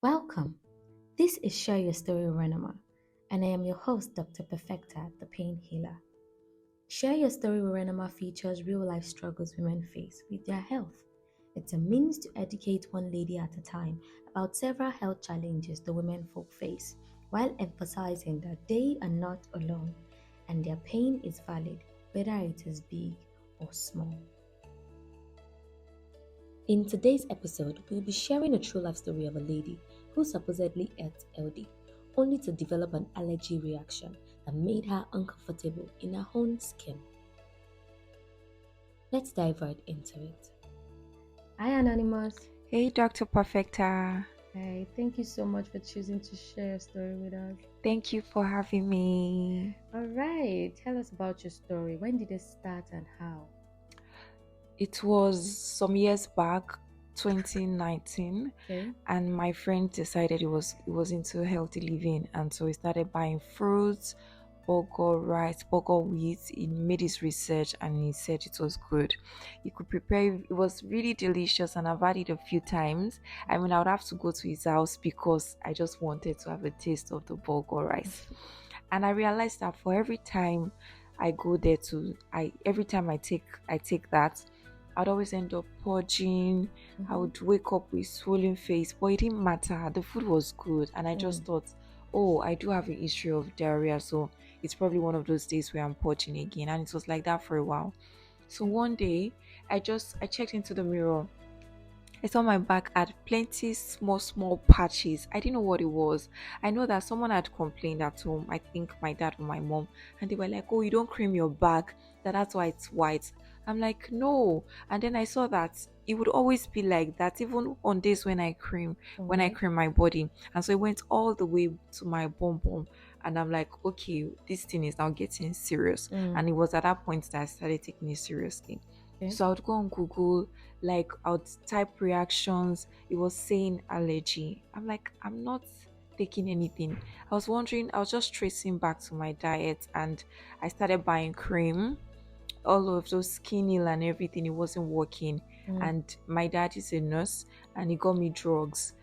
Welcome. This is Share Your Story Renema, and I am your host, Dr. Perfecta, the pain healer. Share Your Story with Renema features real life struggles women face with their health. It's a means to educate one lady at a time about several health challenges the women folk face, while emphasizing that they are not alone and their pain is valid, whether it is big or small. In today's episode, we'll be sharing a true life story of a lady who supposedly ate healthy, only to develop an allergy reaction that made her uncomfortable in her own skin. Let's dive right into it. Hi, Anonymous. Hey, Dr. Perfecta. Hi, thank you so much for choosing to share your story with us. Thank you for having me. All right, tell us about your story. When did it start and how? It was some years back, 2019, Okay. and my friend decided it was into healthy living, and so he started buying fruits, bulgur rice, bulgur wheat. He made his research and he said it was good. He could prepare it was really delicious, and I've had it a few times. I mean, I would have to go to his house because I just wanted to have a taste of the bulgur rice. And I realized that for every time I go there to I every time I take that, I'd always end up purging. I would wake up with swollen face, but it didn't matter. The food was good, and I just thought, oh, I do have a history of diarrhea, so it's probably one of those days where I'm purging again. And it was like that for a while. So one day, I checked into the mirror. I saw my back had plenty small patches. I didn't know what it was. I know that someone had complained at home. I think my dad or my mom, and they were like, "Oh, you don't cream your back. That's why it's white." I'm like, "No." And then I saw that it would always be like that, even on days when I Alright. cream my body. And so it went all the way to my bum, and I'm like, "Okay, this thing is now getting serious." Mm. And it was at that point that I started taking it seriously. Okay. So I would go on Google, like I would type reactions. It was saying allergy. I'm like, I'm not taking anything. I was just tracing back to my diet, and I started buying cream, all of those skin heal and everything. It wasn't working. Mm. And my dad is a nurse, and he got me drugs.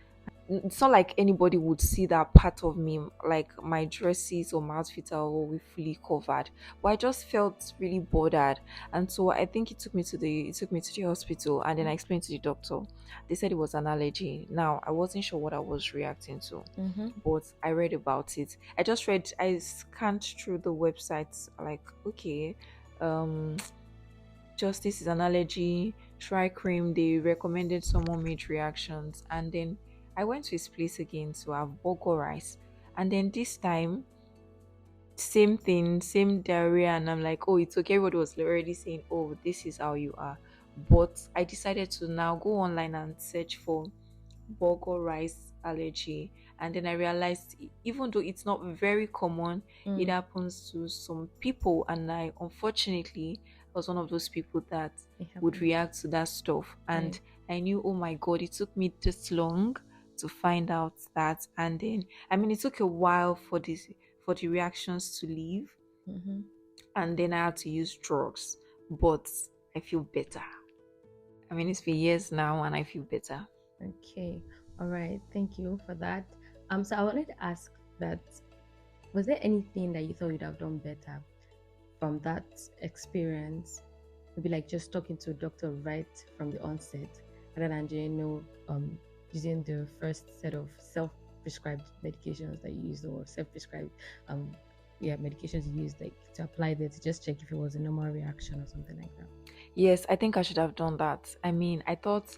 It's not like anybody would see that part of me, like my dresses or my outfits are all fully covered, but I just felt really bothered. And so I think it took me to the hospital, and then I explained to the doctor. They said it was an allergy. Now I wasn't sure what I was reacting to, Mm-hmm. but I read about it. I scanned through the websites, like, okay, um just this is an allergy, try cream. They recommended some more made reactions, and then I went to his place again to have bogo rice, and then this time same thing, same diarrhea, and I'm like, oh, it's okay. Everybody was already saying, oh, this is how you are, but I decided to now go online and search for bulgur rice allergy, and then I realized even though it's not very common, it Mm. happens to some people, and I unfortunately was one of those people that It would happened. react to that stuff. Right. And I knew, oh my god, it took me this long to find out that. And then, I mean, it took a while for the reactions to leave, Mm-hmm. and then I had to use drugs, but I feel better. I mean, it's been years now, and I feel better. Okay. All right. Thank you for that. So I wanted to ask that, was there anything that you thought you'd have done better from that experience? Maybe like just talking to a doctor right from the onset, rather than using the first set of self-prescribed medications that you used, or self-prescribed um medications you used, like to apply there to just check if it was a normal reaction or something like that. Yes, I think I should have done that. I mean, I thought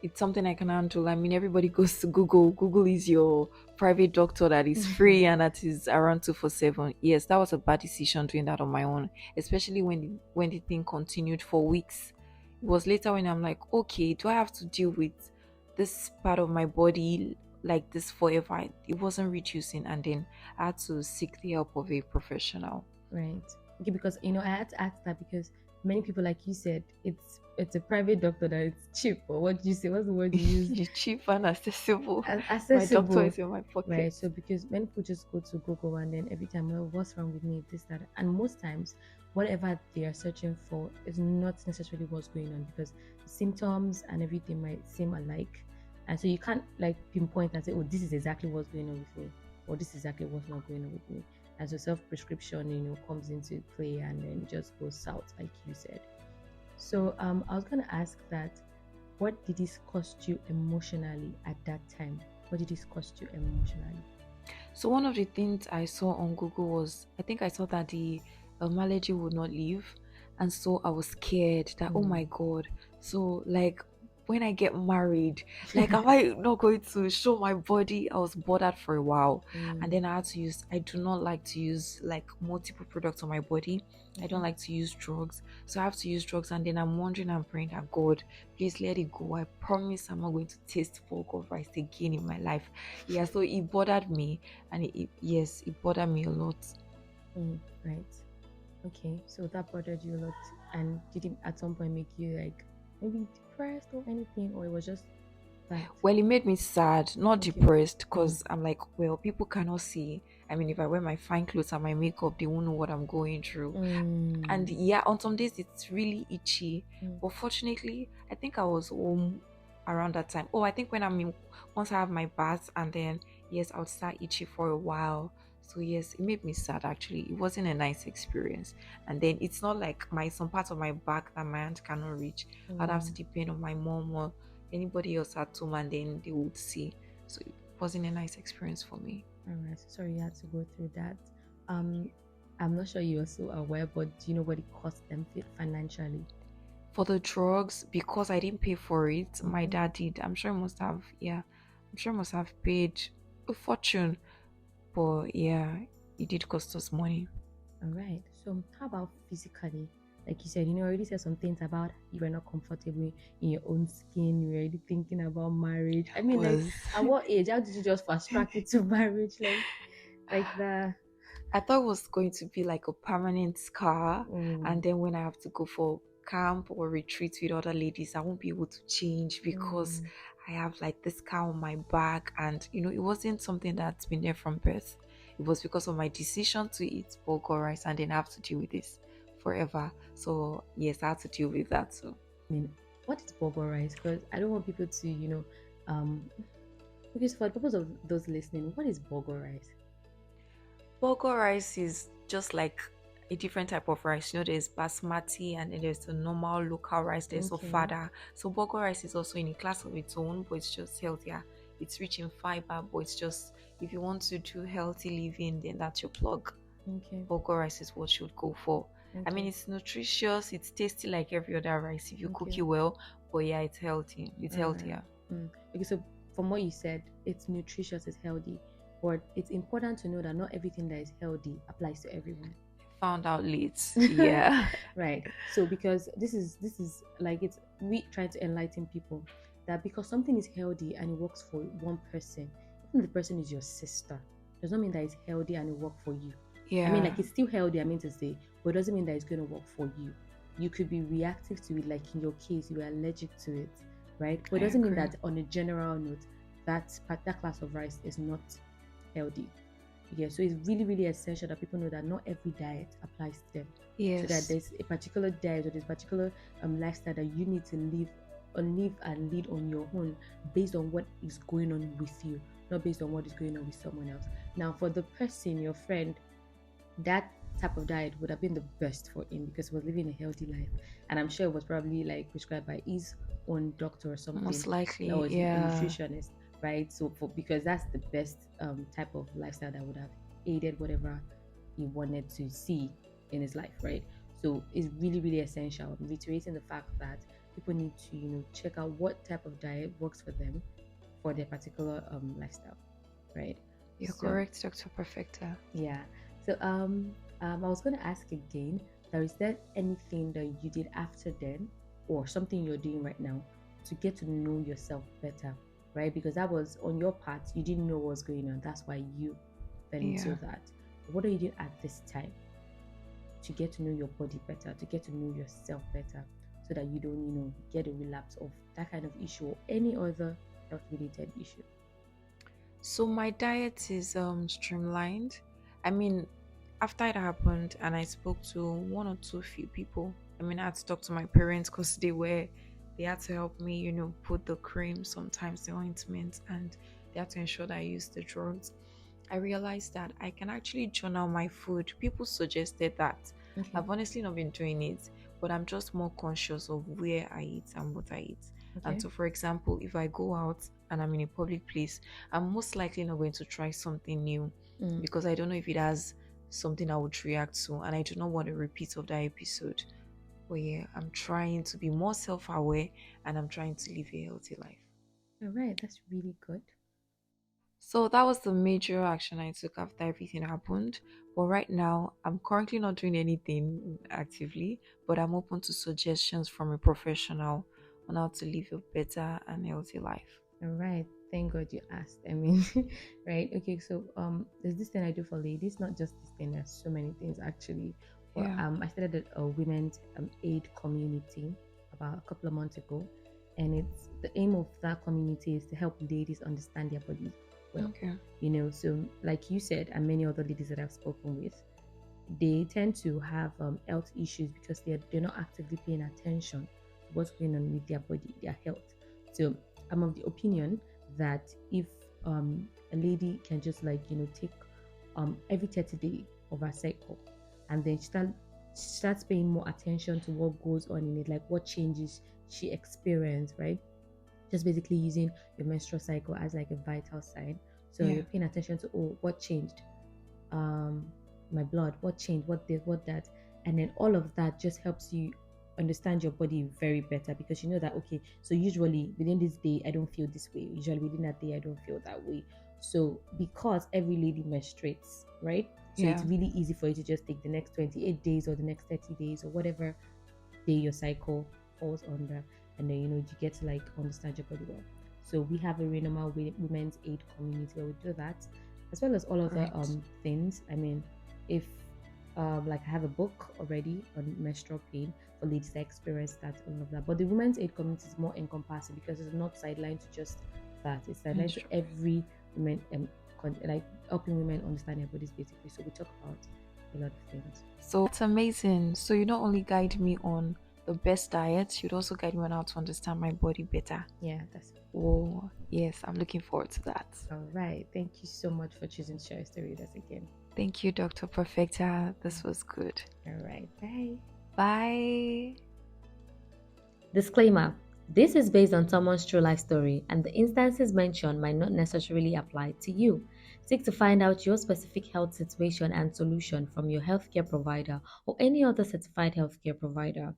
it's something I can handle. I mean, everybody goes to Google. Google is your private doctor that is free and that is around 247. Yes, that was a bad decision doing that on my own, especially when the thing continued for weeks. It was later when I'm like, okay, do I have to deal with this part of my body like this forever? It wasn't reducing, and then I had to seek the help of a professional. Right. Okay, because I had to ask that because many people, like you said, it's a private doctor that it's cheap. Or what did you say? What's the word you used? It's cheap and accessible. My doctor Accessible. is in my Right. pocket. So because many people just go to Google and then every time, well, what's wrong with me? This, that, and most times, whatever they are searching for is not necessarily what's going on, because the symptoms and everything might seem alike. And so you can't like pinpoint and say, oh, this is exactly what's going on with me, or this is exactly what's not going on with me. And so self prescription, comes into play and then it just goes south, like you said. So I was gonna ask that, what did this cost you emotionally at that time? What did this cost you emotionally? So one of the things I saw on Google was, I think I saw that the allergy would not leave, and so I was scared that, oh my Mm. god. So like when I get married, like am I not going to show my body? I was bothered for a while, and Mm. then I had to use. I do not like to use like multiple products on my body. I don't Okay. like to use drugs, so I have to use drugs, and then I'm wondering, I'm praying that God, please let it go. I promise I'm not going to taste bulgur rice again in my life. Yeah, so it bothered me, and yes, it bothered me a lot. Right. Okay. So that bothered you a lot, and did it at some point make you like maybe depressed or anything, or it was just that? Well, it made me sad, not Okay. depressed, Mm. because I'm like, well, people cannot see. I mean, if I wear my fine clothes and my makeup, they won't know what I'm going through. And Mm. yeah, on some days it's really itchy, Mm. but fortunately I think I was home around that time. Oh, I think when once I have my bath, and then yes, I would start itchy for a while. So yes, it made me sad. Actually, it wasn't a nice experience. And then it's not like my some parts of my back that my aunt cannot reach. I'd have to Mm. depend on my mom or anybody else at home, and then they would see. So it wasn't a nice experience for me. All right. So sorry you had to go through that. Um, I'm not sure you're so aware, but do you know what it cost them financially? For the drugs, because I didn't pay for it, my Mm-hmm. dad did. I'm sure he must have, yeah, I'm sure he must have paid a fortune. But yeah, it did cost us money. All right. So how about physically? Like you said, already said some things about you were not comfortable in your own skin. You were already thinking about marriage. I mean, like, Was at what age? How did you just fast track it to marriage? Like the. I thought it was going to be like a permanent scar, and Mm, then when I have to go for camp or retreat with other ladies, I won't be able to change because mm, I have like this scar on my back, and it wasn't something that's been there from birth. It was because of my decision to eat bulgur rice, and then I have to deal with this forever. So yes, I had to deal with that too. I mean, what is bubble rice? Because I don't want people to, because for the purpose of those listening, what is bubble rice? Bulgur rice is just like a different type of rice. There's basmati, and then there's the normal local rice. There's Okay. ofada. So bulgur rice is also in a class of its own, but it's just healthier. It's rich in fiber, but it's just if you want to do healthy living, then that's your plug. Okay. Bulgur rice is what you would go for. I mean, Okay. it's nutritious. It's tasty like every other rice if you cook Okay. it well. But yeah, it's healthy. It's All right. healthier. Okay, so from what you said, it's nutritious, it's healthy, but it's important to know that not everything that is healthy applies to everyone. Found out late. Yeah. Right. So because this is like it's we trying to enlighten people that because something is healthy and it works for one person, even if the person is your sister, does not mean that it's healthy and it work for you. I mean, Yeah. like it's still healthy, I mean to say, but it doesn't mean that it's going to work for you. You could be reactive to it, like in your case, you are allergic to it, right? But I it doesn't mean agree. that on a general note, that class of rice is not healthy. Yeah, so it's really, really essential that people know that not every diet applies to them. So that Yes. there's a particular diet or there's particular lifestyle that you need to live and lead on your own based on what is going on with you, not based on what is going on with someone else. Now, for the person, your friend, that type of diet would have been the best for him because he was living a healthy life. And I'm sure it was probably like prescribed by his own doctor or Most something that likely, was a yeah. nutritionist, right? So for because that's the best type of lifestyle that would have aided whatever he wanted to see in his life, right? So it's really, really essential. Reiterating the fact that people need to, check out what type of diet works for them for their particular lifestyle, right? You're So correct, Dr. Perfecta. yeah. So I was gonna ask again, is there anything that you did after then or something you're doing right now to get to know yourself better? Right? Because that was on your part, you didn't know what was going on. That's why you fell into Yeah. that. What are you doing at this time to get to know your body better, to get to know yourself better, so that you don't, get a relapse of that kind of issue or any other health related issue? So my diet is streamlined. I mean, after it happened and I spoke to one or two few people, I mean, I had to talk to my parents because They had to help me, put the cream, sometimes the ointment, and they had to ensure that I use the drugs. I realized that I can actually journal my food. People suggested that. Okay. I've honestly not been doing it, but I'm just more conscious of where I eat and what I eat. And Okay. so, for example, if I go out and I'm in a public place, I'm most likely not going to try something new Mm. because I don't know if it has something I would react to, and I do not want a repeat of that episode. But yeah, I'm trying to be more self aware and I'm trying to live a healthy life. All right. That's really good. So that was the major action I took after everything happened. But right now, I'm currently not doing anything actively, but I'm open to suggestions from a professional on how to live a better and healthy life. All right. Thank God you asked. I mean, right? Okay. So there's this thing I do for ladies. Not just this thing. There's so many things actually. But Yeah. I started a women's aid community about a couple of months ago, and it's the aim of that community is to help ladies understand their bodies well. Okay. So like you said, and many other ladies that I've spoken with, they tend to have health issues because they're not actively paying attention to what's going on with their body, their health. So I'm of the opinion that if a lady can just like take every 30 day of her cycle, and then starts paying more attention to what goes on in it, like what changes she experienced, right? Just basically using your menstrual cycle as like a vital sign. So Yeah. you're paying attention to, oh, what changed, um my blood, what changed, what this, what that, and then all of that just helps you understand your body very better, because you know that, okay, so usually within this day I don't feel this way, usually within that day I don't feel that way. So because every lady menstruates, right? So it's Yeah. really easy for you to just take the next 28 days or the next 30 days or whatever day your cycle falls under, and then you get to like understand your body well. So we have a Renoma Women's Aid community where we do that, as well as all other Great. things. I mean, if like I have a book already on menstrual pain for ladies that experience that, all of that. But the Women's Aid community is more encompassing because it's not sidelined to just that. It's sidelined to Menstrual. every woman, like helping women understand their bodies basically. So we talk about a lot of things. So it's amazing. So you not only guide me on the best diet, you'd also guide me on how to understand my body better. Yeah, that's Oh, yes, I'm looking forward to that. all right. Thank you so much for choosing to share your story with us again. Thank you, Dr. Perfecta. This was good. All right. Bye. Bye. Disclaimer: this is based on someone's true life story, and the instances mentioned might not necessarily apply to you. Seek to find out your specific health situation and solution from your healthcare provider or any other certified healthcare provider.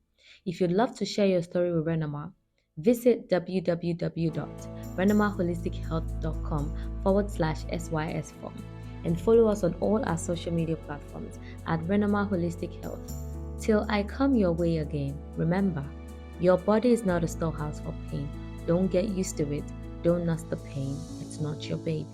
If you'd love to share your story with Renoma, visit www.renomaholistichealth.com/SYS form and follow us on all our social media platforms at Renoma Holistic Health. Till I come your way again, remember, your body is not a storehouse for pain. Don't get used to it. Don't nurse the pain. It's not your baby.